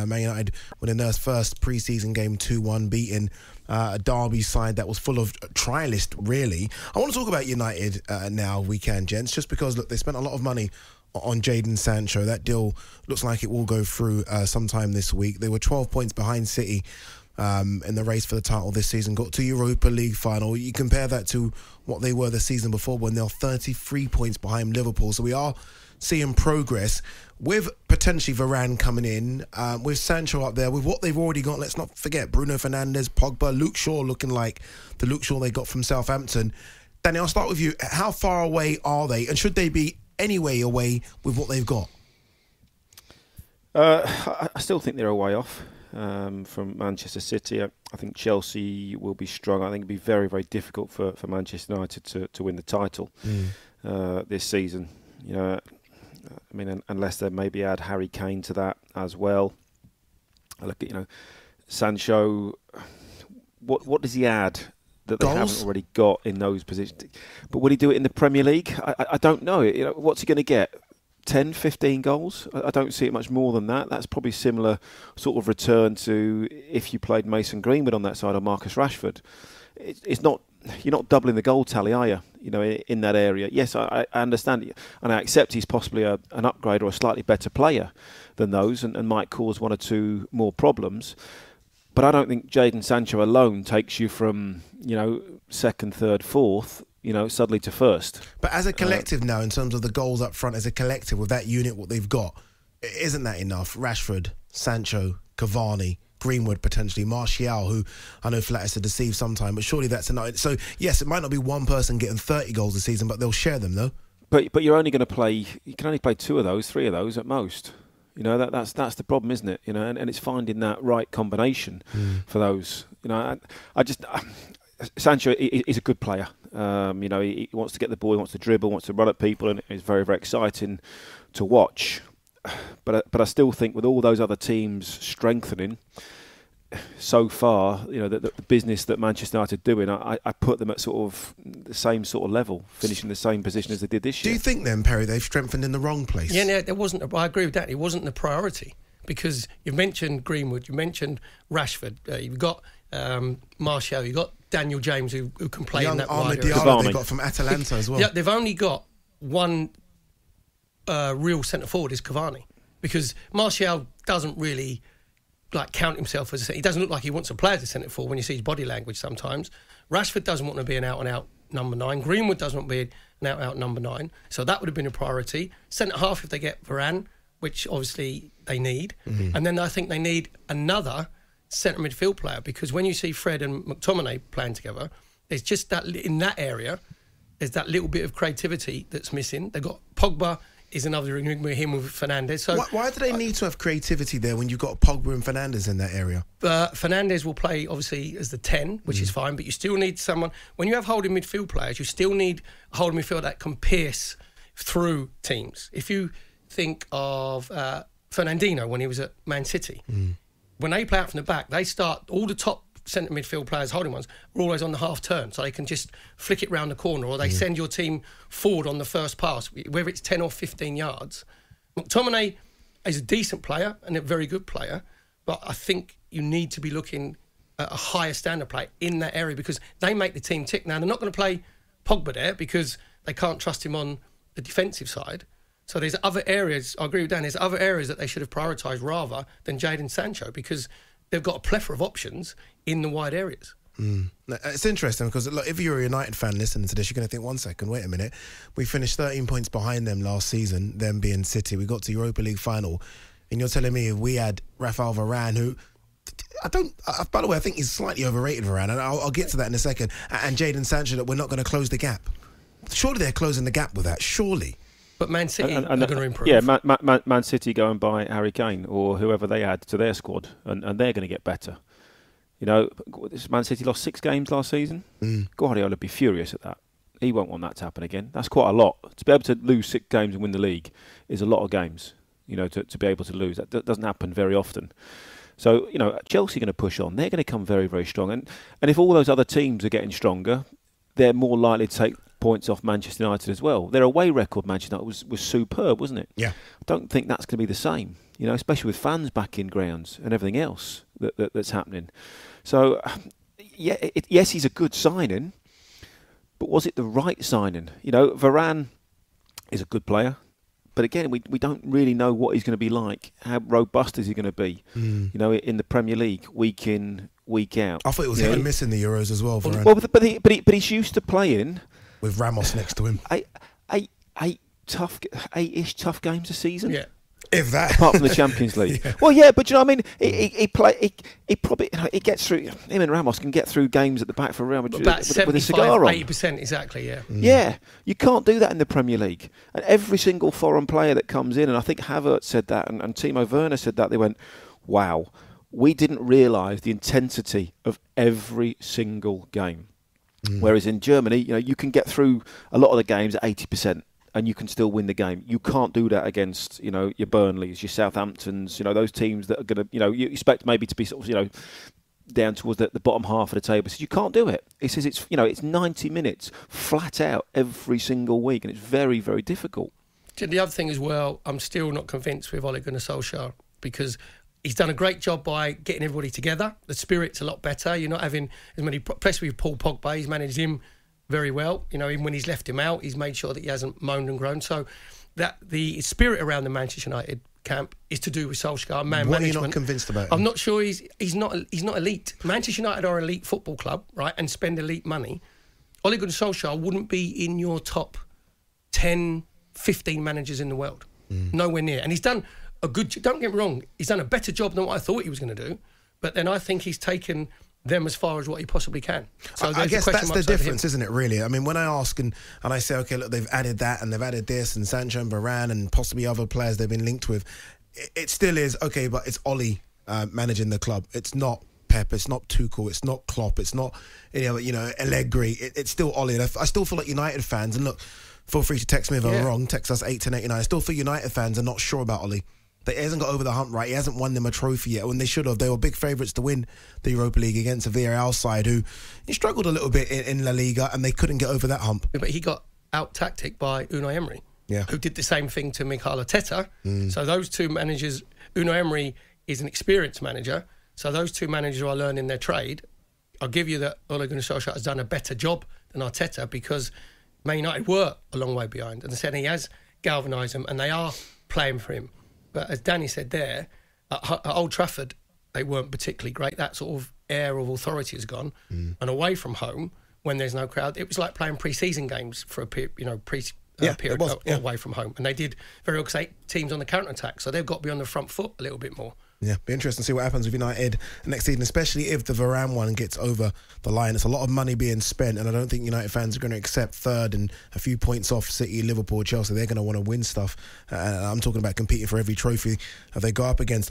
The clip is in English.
Man United winning their first pre-season game 2-1, beating a Derby side that was full of trialists, really. I want to talk about United now, we can, gents, just because, look, they spent a lot of money on Jadon Sancho. That deal looks like it will go through sometime this week. They were 12 points behind City in the race for the title this season, got to Europa League final. You compare that to what they were the season before when they were 33 points behind Liverpool. So we are seeing progress with potentially Varane coming in, with Sancho up there, with what they've already got. Let's not forget Bruno Fernandes, Pogba, Luke Shaw looking like the Luke Shaw they got from Southampton. Danny, I'll start with you. How far away are they, and should they be any way away with what they've got? I still think they're a way off from Manchester City. I think Chelsea will be strong. I think it'll be very, very difficult for Manchester United to win the title this season. You know, I mean, unless they maybe add Harry Kane to that as well. I look at, Sancho. What does he add that they haven't already got in those positions? But will he do it in the Premier League? I don't know. What's he going to get? 10, 15 goals? I don't see it much more than that. That's probably similar sort of return to if you played Mason Greenwood on that side or Marcus Rashford. It's not. You're not doubling the goal tally, are you? In that area. Yes, I understand, and I accept he's possibly an upgrade or a slightly better player than those, and might cause one or two more problems. But I don't think Jadon Sancho alone takes you from second, third, fourth, suddenly to first. But as a collective now, in terms of the goals up front, as a collective with that unit, what they've got, isn't that enough? Rashford, Sancho, Cavani, Greenwood potentially, Martial, who I know flatters to deceive sometime, but surely that's enough. So yes, it might not be one person getting 30 goals a season, but they'll share them though. But you're only going to play. You can only play 2 of those, 3 of those at most. That's the problem, isn't it? And it's finding that right combination for those. Sancho is a good player. He wants to get the ball, he wants to dribble, wants to run at people, and it's very, very exciting to watch. But I still think with all those other teams strengthening so far, the business that Manchester United are doing, I put them at sort of the same sort of level, finishing the same position as they did this year. Do you think then, Perry, they've strengthened in the wrong place? Yeah, no, I agree with that. It wasn't the priority because you've mentioned Greenwood, you mentioned Rashford, you've got Martial, you've got Daniel James who can play in that wide area. Diallo they got from Atalanta as well. Yeah, they've only got one real centre forward is Cavani, because Martial doesn't really count himself as he doesn't look like he wants to play as a centre forward when you see his body language sometimes. Rashford doesn't want to be an out and out number 9. Greenwood doesn't want to be an out and out number 9. So that would have been a priority. Centre half if they get Varane, which obviously they need, and then I think they need another centre midfield player, because when you see Fred and McTominay playing together, there's just that in that area. There's that little bit of creativity that's missing. They've got Pogba. Is another enigma, him with Fernandes. So why do they need to have creativity there when you've got Pogba and Fernandes in that area? Fernandes will play obviously as the 10, which is fine, but you still need someone. When you have holding midfield players, you still need a holding midfield that can pierce through teams. If you think of Fernandinho when he was at Man City, when they play out from the back, they start all the top centre midfield players, holding ones, are always on the half turn, so they can just flick it round the corner, or they send your team forward on the first pass, whether it's 10 or 15 yards. McTominay is a decent player and a very good player, but I think you need to be looking at a higher standard play in that area, because they make the team tick. Now, they're not going to play Pogba there because they can't trust him on the defensive side. So there's other areas, I agree with Dan, there's other areas that they should have prioritised rather than Jadon Sancho, because they've got a plethora of options in the wide areas. It's interesting because look, if you're a United fan listening to this, you're going to think, 1 second, wait a minute. We finished 13 points behind them last season, them being City. We got to Europa League final. And you're telling me if we had Raphael Varane, who, by the way, I think he's slightly overrated, Varane, and I'll get to that in a second, and Jadon Sancho, that we're not going to close the gap. Surely they're closing the gap with that, surely. But Man City are going to improve. Yeah, Man City go and buy Harry Kane or whoever they add to their squad, and they're going to get better. Man City lost 6 games last season. Guardiola would be furious at that. He won't want that to happen again. That's quite a lot. To be able to lose 6 games and win the league is a lot of games, to be able to lose. That doesn't happen very often. So, Chelsea are going to push on. They're going to come very, very strong. And if all those other teams are getting stronger, they're more likely to take points off Manchester United as well. Their away record, Manchester United, was superb, wasn't it? Yeah. I don't think that's going to be the same, especially with fans back in grounds and everything else that's happening. So, yes, he's a good signing, but was it the right signing? Varane is a good player. But again, we don't really know what he's going to be like. How robust is he going to be? In the Premier League, week in, week out. I thought it was him missing the Euros as well. Well, but he's used to playing with Ramos next to him. Eight-ish tough games a season. Yeah. If that, apart from the Champions League. Yeah. Well, yeah, but he probably he gets through. Him and Ramos can get through games at the back for Real Madrid with a cigar on. 80% exactly. Yeah. Yeah, you can't do that in the Premier League. And every single foreign player that comes in, and I think Havertz said that, and Timo Werner said that, they went, "Wow, we didn't realise the intensity of every single game." Whereas in Germany, you can get through a lot of the games at 80%. And you can still win the game. You can't do that against, your Burnleys, your Southamptons, those teams that are going to, you expect maybe to be sort of, down towards the bottom half of the table. So you can't do it. He says it's 90 minutes flat out every single week, and it's very, very difficult. The other thing as well, I'm still not convinced with Ole Gunnar Solskjaer, because he's done a great job by getting everybody together. The spirit's a lot better. You're not having as many, especially with Paul Pogba. He's managed him very well. Even when he's left him out, he's made sure that he hasn't moaned and groaned. So that the spirit around the Manchester United camp is to do with Solskjaer, man management. What are you not convinced about him? I'm not sure he's not elite. Manchester United are an elite football club, right, and spend elite money. Ole Gunnar Solskjaer wouldn't be in your top 10, 15 managers in the world. Nowhere near. And he's done a good job. Don't get me wrong, he's done a better job than what I thought he was going to do. But then I think he's taken them as far as what he possibly can. So I guess that's the difference, isn't it, really? I mean, when I ask and I say, okay, look, they've added that and they've added this and Sancho and Varane and possibly other players they've been linked with, it still is, okay, but it's Ole managing the club. It's not Pep, it's not Tuchel, it's not Klopp, it's not, Allegri. It's still Ole. And I still feel like United fans, and look, feel free to text me if I'm wrong, text us 81089. I still feel United fans are not sure about Ole. He hasn't got over the hump, right? He hasn't won them a trophy yet, when they should have. They were big favourites to win the Europa League against a Villarreal side who he struggled a little bit in La Liga, and they couldn't get over that hump. But he got out-tacticked by Unai Emery, who did the same thing to Mikel Arteta. So those two managers, Unai Emery is an experienced manager, so those two managers are learning their trade. I'll give you that Ole Gunnar Solskjaer has done a better job than Arteta, because Man United were a long way behind. And I said he has galvanised them, and they are playing for him. But as Danny said there, at Old Trafford, they weren't particularly great. That sort of air of authority has gone. And away from home, when there's no crowd, it was like playing pre-season games for a period away from home. And they did very well, because 8 teams on the counter-attack, so they've got to be on the front foot a little bit more. Yeah, be interesting to see what happens with United next season, especially if the Varane one gets over the line. It's a lot of money being spent, and I don't think United fans are going to accept third and a few points off City, Liverpool, Chelsea. They're going to want to win stuff. I'm talking about competing for every trophy they go up against.